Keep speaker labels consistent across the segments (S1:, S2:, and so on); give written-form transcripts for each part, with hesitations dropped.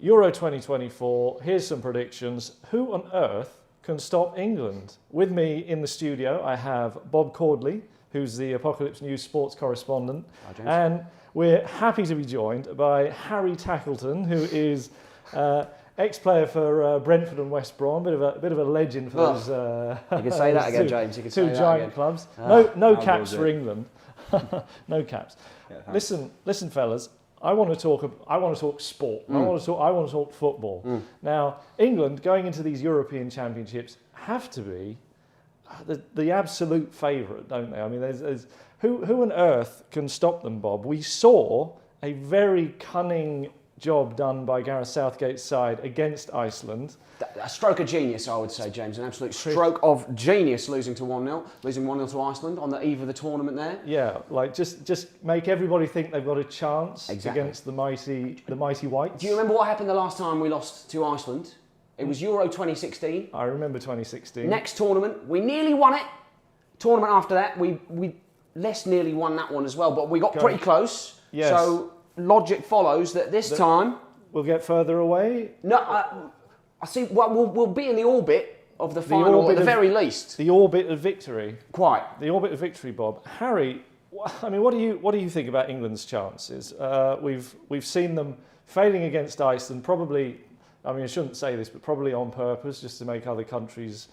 S1: Euro 2024, here's some predictions. Who on earth can stop England? With me in the studio, I have Bob Cordley, who's the Apocalypse News sports correspondent.
S2: Hi, James.
S1: And we're happy to be joined by Harry Tackleton, who is ex-player for Brentford and West Brom, bit of a legend for those.
S2: You can say that again, James. You can say
S1: two
S2: that
S1: giant
S2: again.
S1: clubs. No caps for England. No caps.
S2: Yeah,
S1: listen, fellas. I want to talk sport. I want to talk football. Now, England going into these European Championships have to be the absolute favourite, don't they? I mean, there's who on earth can stop them, Bob? We saw a very cunning job done by Gareth Southgate's side against Iceland.
S2: A stroke of genius, I would say, James. An absolute stroke of genius, losing 1-0 to Iceland on the eve of the tournament there.
S1: Yeah, like just make everybody think they've got a chance against the mighty Whites.
S2: Do you remember what happened the last time we lost to Iceland? It was Euro 2016.
S1: I remember 2016.
S2: Next tournament, we nearly won it. Tournament after that, we less nearly won that one as well, but we got pretty close.
S1: Yes.
S2: So logic follows that this time
S1: we'll get further away.
S2: No, I see. Well, we'll be in the orbit of the final, at the very least.
S1: The orbit of victory.
S2: Quite.
S1: The orbit of victory, Bob. Harry, I mean, what do you think about England's chances? We've seen them failing against Iceland. Probably, I mean, I shouldn't say this, but probably on purpose, just to make other countries,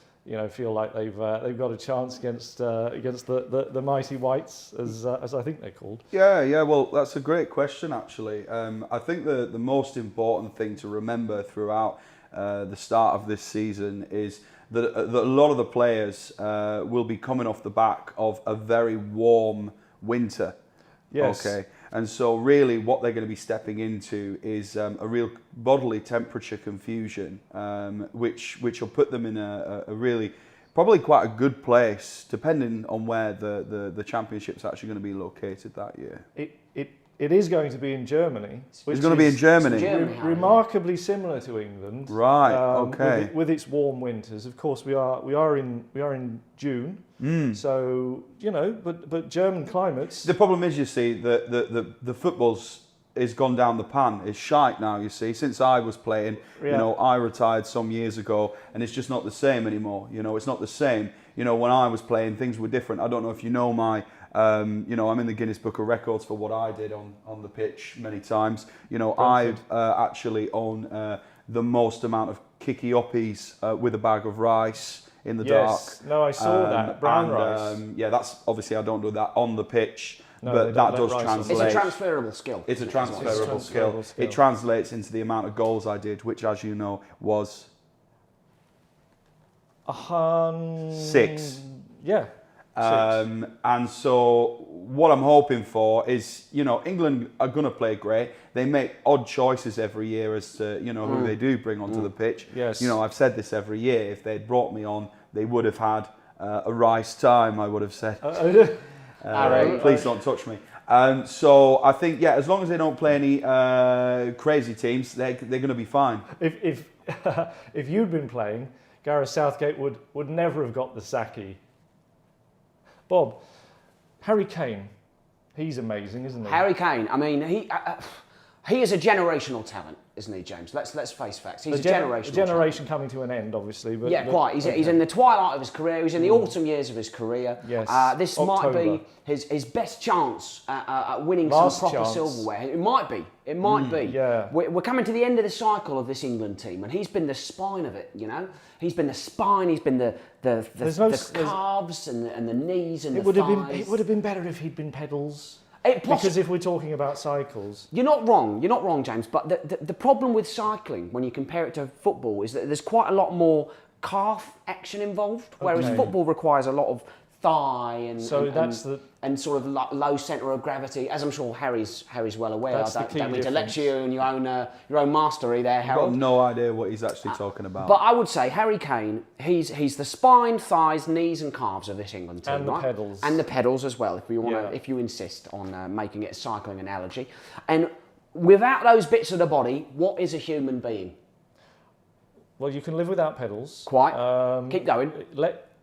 S1: feel like they've got a chance against the mighty Whites, as I think they're called.
S3: Yeah. Well, that's a great question, actually. I think the most important thing to remember throughout the start of this season is that a lot of the players will be coming off the back of a very warm winter.
S1: Yes. Okay.
S3: And so really what they're going to be stepping into is a real bodily temperature confusion, which will put them in a really, probably quite a good place, depending on where the championship's actually going to be located that year.
S1: It is going to be in Germany.
S3: It's going to be in Germany.
S1: Remarkably similar to England.
S3: Right. Okay.
S1: With its warm winters, of course, we are in June. So but German climates.
S3: The problem is, you see, the football's is gone down the pan. It's shite now. You see, since I was playing, I retired some years ago, and it's just not the same anymore. It's not the same. When I was playing, things were different. I don't know if you know my. I'm in the Guinness Book of Records for what I did on the pitch many times. I've actually owned the most amount of kicky-uppies with a bag of rice in the dark.
S1: No, I saw that. Brown rice.
S3: That's obviously I don't do that on the pitch,
S1: no,
S3: but that does translate.
S2: It's a transferable skill.
S3: It's a transferable skill. It translates into the amount of goals I did, which, as you know, was 6.
S1: Yeah.
S3: And so what I'm hoping for is, England are going to play great. They make odd choices every year as to, who they do bring onto the pitch.
S1: Yes.
S3: I've said this every year. If they'd brought me on, they would have had a rice time, I would have said. Please don't touch me. So I think, as long as they don't play any crazy teams, they're going to be fine.
S1: If you'd been playing, Gareth Southgate would never have got the sackie. Bob, Harry Kane, he's amazing, isn't he?
S2: Harry Kane, I mean, he is a generational talent, isn't he, James? Let's face facts. He's a generational
S1: generation
S2: talent.
S1: Coming to an end, obviously. But
S2: quite. He's in the twilight of his career. He's in the autumn years of his career.
S1: Yes.
S2: This
S1: October.
S2: might be his best chance at winning some proper silverware. It might be.
S1: Yeah.
S2: We're coming to the end of the cycle of this England team, and he's been the spine of it. He's been the spine. He's been the calves and the knees and the thighs.
S1: It would have been better if he'd been pedals. Because if we're talking about cycles...
S2: You're not wrong, James, but the problem with cycling, when you compare it to football, is that there's quite a lot more calf action involved, whereas football requires a lot of thigh and sort of low centre of gravity, as I'm sure Harry's well aware. I don't mean to lecture you on your own mastery there, Harold.
S3: I've got no idea what he's actually talking about.
S2: But I would say Harry Kane, he's the spine, thighs, knees and calves of this England team,
S1: and the pedals.
S2: And the pedals as well, if you insist on making it a cycling analogy. And without those bits of the body, what is a human being?
S1: Well, you can live without pedals.
S2: Quite. Keep going.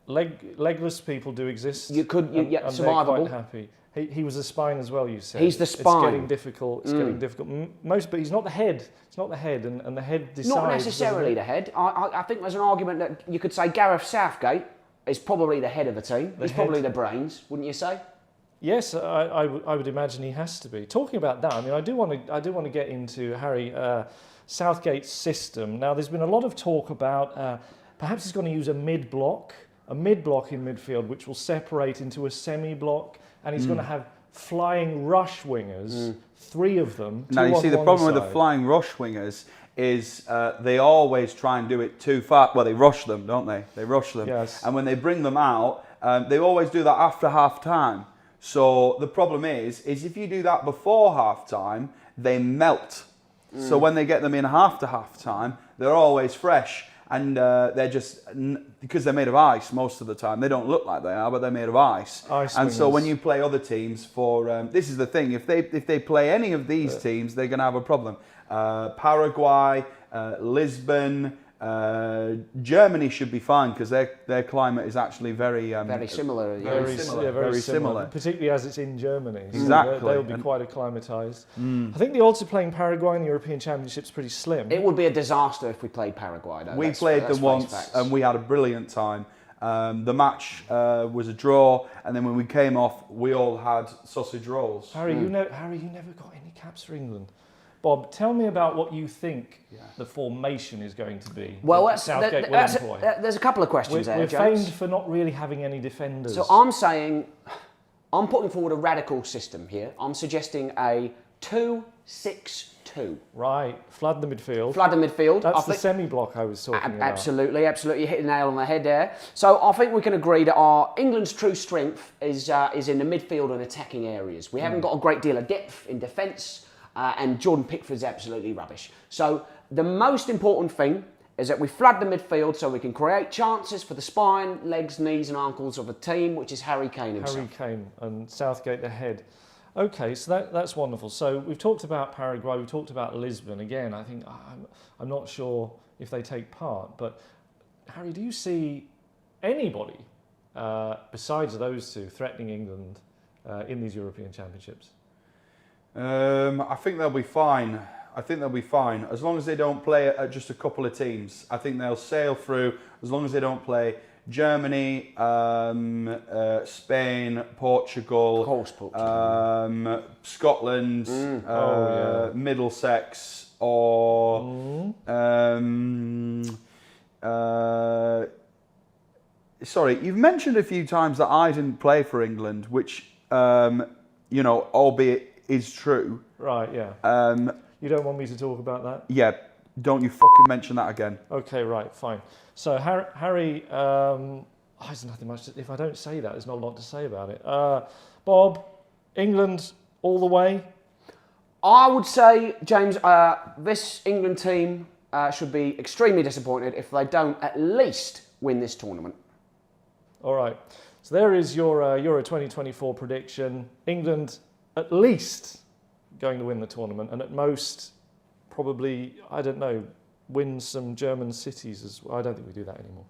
S1: legless people do exist.
S2: You could,
S1: and
S2: survivable.
S1: They're quite happy. He was the spine as well, you said.
S2: He's the spine.
S1: It's getting difficult. It's getting difficult. But he's not the head. It's not the head, and the head decides.
S2: Not necessarily the head. I think there's an argument that you could say Gareth Southgate is probably the head of the team. He's probably the brains, wouldn't you say?
S1: Yes, I would imagine he has to be. Talking about that, I mean, I do want to get into Harry Southgate's system. Now, there's been a lot of talk about perhaps he's going to use a mid-block in midfield, which will separate into a semi-block, and he's going to have flying rush wingers, 3 of them.
S3: Now, you see, the problem with the flying rush wingers is they always try and do it too fast. Well, they rush them, don't they? They rush them.
S1: Yes.
S3: And when they bring them out, they always do that after half-time. So the problem is if you do that before half-time, they melt. So when they get them in after half-time, they're always fresh. And they're just, because they're made of ice most of the time, they don't look like they are, but they're made of ice. And so when you play other teams for, this is the thing, if they play any of these teams, they're going to have a problem. Paraguay, Lisbon, Germany should be fine because their climate is actually very
S2: similar.
S1: Very similar. Particularly as it's in Germany. So
S3: exactly.
S1: they'll be quite acclimatised. I think the odds of playing Paraguay in the European Championship's pretty slim.
S2: It would be a disaster if we played Paraguay, though.
S3: We played them once and we had a brilliant time. The match was a draw, and then when we came off, we all had sausage rolls.
S1: Harry, you never got any caps for England. Bob, tell me about what you think the formation is going to be.
S2: Well,
S1: there's
S2: a couple of questions there,
S1: We're
S2: James.
S1: famed for not really having any defenders.
S2: So I'm putting forward a radical system here. I'm suggesting a 2-6-2.
S1: Right, flood the midfield.
S2: That's
S1: the semi-block I was talking about.
S2: Absolutely. You hit the nail on the head there. So I think we can agree that England's true strength is in the midfield and attacking areas. We haven't got a great deal of depth in defence. And Jordan Pickford's absolutely rubbish. So the most important thing is that we flood the midfield so we can create chances for the spine, legs, knees and ankles of a team, which is Harry Kane himself.
S1: Harry Kane and Southgate the head. Okay, so that's wonderful. So we've talked about Paraguay, we've talked about Lisbon. Again, I think I'm not sure if they take part, but Harry, do you see anybody besides those 2 threatening England in these European Championships?
S3: I think they'll be fine. As long as they don't play at just a couple of teams. I think they'll sail through as long as they don't play Germany, Spain, Portugal,
S2: of course, Portugal.
S3: Scotland, Middlesex, or sorry, you've mentioned a few times that I didn't play for England, which albeit is true.
S1: Right, yeah. You don't want me to talk about that?
S3: Yeah, don't you fucking mention that again.
S1: Okay, right, fine. So Harry, there's nothing much, if I don't say that, there's not a lot to say about it. Bob, England all the way?
S2: I would say, James, this England team should be extremely disappointed if they don't at least win this tournament.
S1: All right, so there is your Euro 2024 prediction. England at least going to win the tournament, and at most, probably, I don't know, win some German cities as well. I don't think we do that anymore.